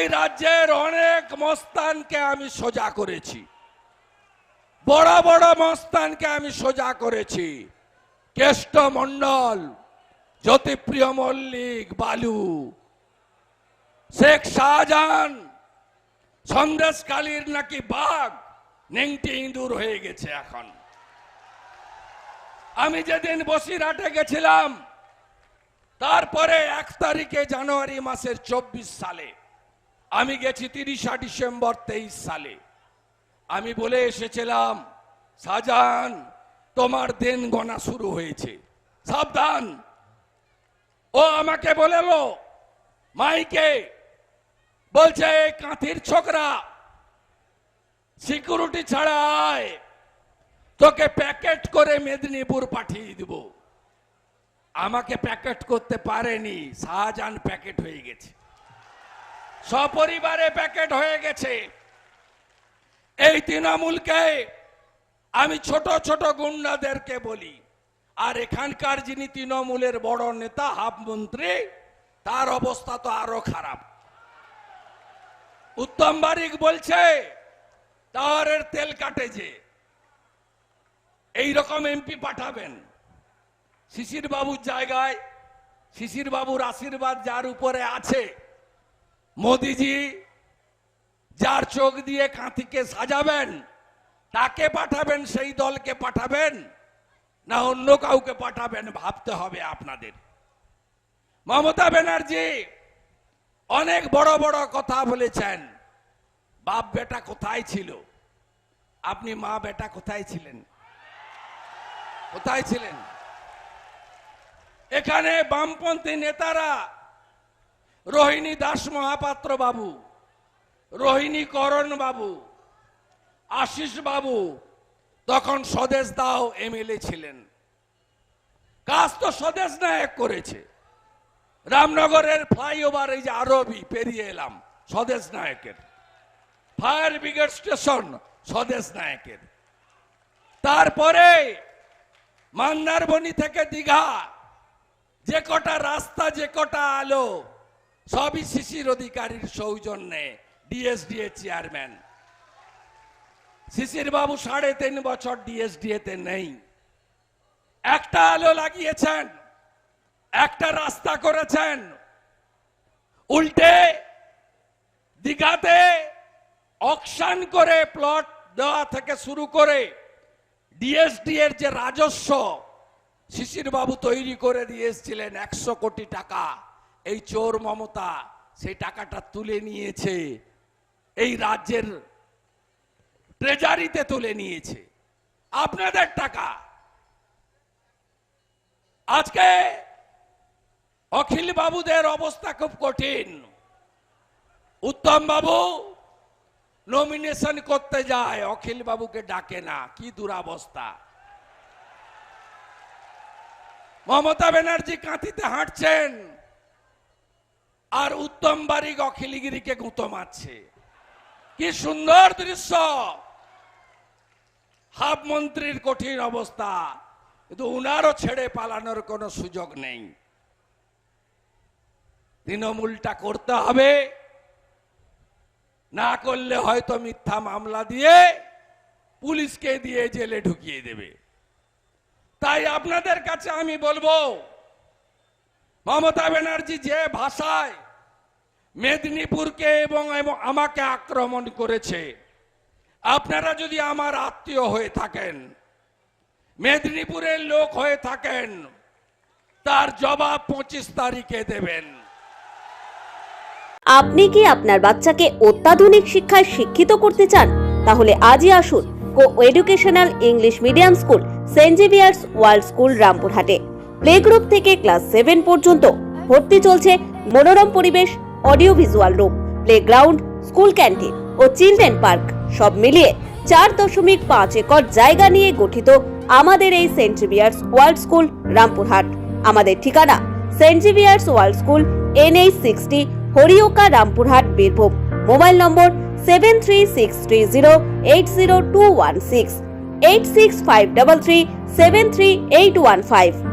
এই রাজ্যের অনেক মস্তানকে আমি সোজা করেছি, বড় বড় মস্তানকে আমি সোজা করেছি। কেষ্ট মণ্ডল, জ্যোতিপ্রিয় মল্লিক, বালু, শেখ শাহজাহান, সন্দেশখালীর নাকি বাঘ নেংটি ইঁদুর হয়ে গেছে এখন। আমি যেদিন বসিরহাটে গেছিলাম, তারপরে 1 তারিখে জানুয়ারি মাসের 24 সালে, আমি গেছি 30 ডিসেম্বর 23 সালে। আমি বলে এসেছিলাম, শাহজাহান তোমার দিন গণা শুরু হয়েছে, সাবধান। ও আমাকে বলেলো মাইকে, বলছে কাঁথির ছোকরা সিকিউরিটি ছাড়া আয়, তোকে প্যাকেট করে মেদিনীপুর পাঠিয়ে দিব। আমাকে প্যাকেট করতে পারেনি, শাহজাহান প্যাকেট হয়ে গেছে, সপরিবারে প্যাকেট হয়ে গেছে। এই তৃণমূলকে আমি ছোট ছোট গুন্ডাদেরকে বলি, আর এখানকার যিনি তৃণমূলের বড় নেতা হাফ মন্ত্রী, তার অবস্থা তো আরো খারাপ। উত্তম বারিক বলছে টাওয়ারের তেল কাটে যে, এইরকম এমপি পাঠাবেন। শিশির বাবুর জায়গায়, শিশির বাবুর আশীর্বাদ যার উপরে আছে, মোদিজি যার চোখ দিয়ে কাঁথিকে সাজাবেন, তাকে পাঠাবেন, সেই দলকে পাঠাবেন, না অন্য কাউকে পাঠাবেন, ভাবতে হবে আপনাদের। মমতা ব্যানার্জি অনেক বড় বড় কথা বলেছেন। বাপ বেটা কোথায় ছিল? আপনি মা বেটা কোথায় ছিলেন? কোথায় ছিলেন? এখানে বামপন্থী নেতারা, রোহিণী দাস মহাপাত্র বাবু, রোহিণী করণ বাবু, আশিস বাবু তখন স্বদেশ দাও এমএলএ ছিলেন। কাজ তো স্বদেশ নায়ক করেছে। রামনগরের ফ্লাইওভার, এই যে আরবি পেরিয়ে এলাম, স্বদেশ নায়কের। ফায়ার ব্রিগেড স্টেশন স্বদেশ নায়কের। তারপরে মন্দারমণি থেকে দীঘা যে কটা রাস্তা, যে কটা আলো, সবই শিশির অধিকারীর সৌজন্যে, ডিএসডিএ চেয়ারম্যান। শিশির বাবু 3.5 বছর ডিএসডিএ তে নেই। একটা আলো লাগিয়েছেন, একটা রাস্তা করেছেন। উল্টে দীঘাতে অকশন করে প্লট দেওয়া থেকে শুরু করে ডিএসডি এর যে রাজস্ব শিশির বাবু তৈরি করে দিয়েছিলেন 100 কোটি টাকা, এই চোর মমতা সেই টাকাটা তুলে নিয়েছে, এই রাজ্যের ট্রেজারিতে তুলে নিয়েছে, আপনাদের টাকা। আজকে অখিল বাবুদের অবস্থা খুব কঠিন। উত্তম বাবু নমিনেশন করতে যায়, অখিল বাবুকে ডাকে না, কি দুরাবস্থা। মমতা ব্যানার্জি কাঁথিতে হাঁটছেন, আর উত্তম বারিক অখিলগিরিকে গুঁতো মারছে। কি সুন্দর দৃশ্য। হাফ মন্ত্রীর কঠিন অবস্থা, কিন্তু উনারও ছেড়ে পালানোর কোনো সুযোগ নেই। তৃণমূলটা করতে হবে, না করলে হয়তো মিথ্যা মামলা দিয়ে পুলিশকে দিয়ে জেলে ঢুকিয়ে দেবে। তাই আপনাদের কাছে আমি বলবো, মমতা ব্যানার্জি যে ভাষায় মেদিনীপুরকে এবং আমাকে আক্রমণ করেছে, আপনারা যদি আমার আত্মীয় হয়ে থাকেন, মেদিনীপুরের লোক হয়ে থাকেন, তার জবাব 25 তারিখে দেবেন। আপনি কি আপনার বাচ্চাকে অত্যাধুনিক শিক্ষায় শিক্ষিত করতে চান? তাহলে আজই আসুন coeducational English medium school saint Xavier's world school রামপুরহাটে। প্লে গ্রুপ থেকে ক্লাস 7 পর্যন্ত ভর্তি চলছে। মনোরম পরিবেশ, audio visual room, playground, school canteen ও চিলড্রেন পার্ক সব মিলিয়ে 4.5 একর জায়গা নিয়ে গঠিত আমাদের এই saint Xavier's world school Rampurhat. আমাদের ঠিকানা saint Xavier's world school NH 60 হরিওকা রামপুরহাট বীরভূম। Mobile number 7363080216 86533 73815।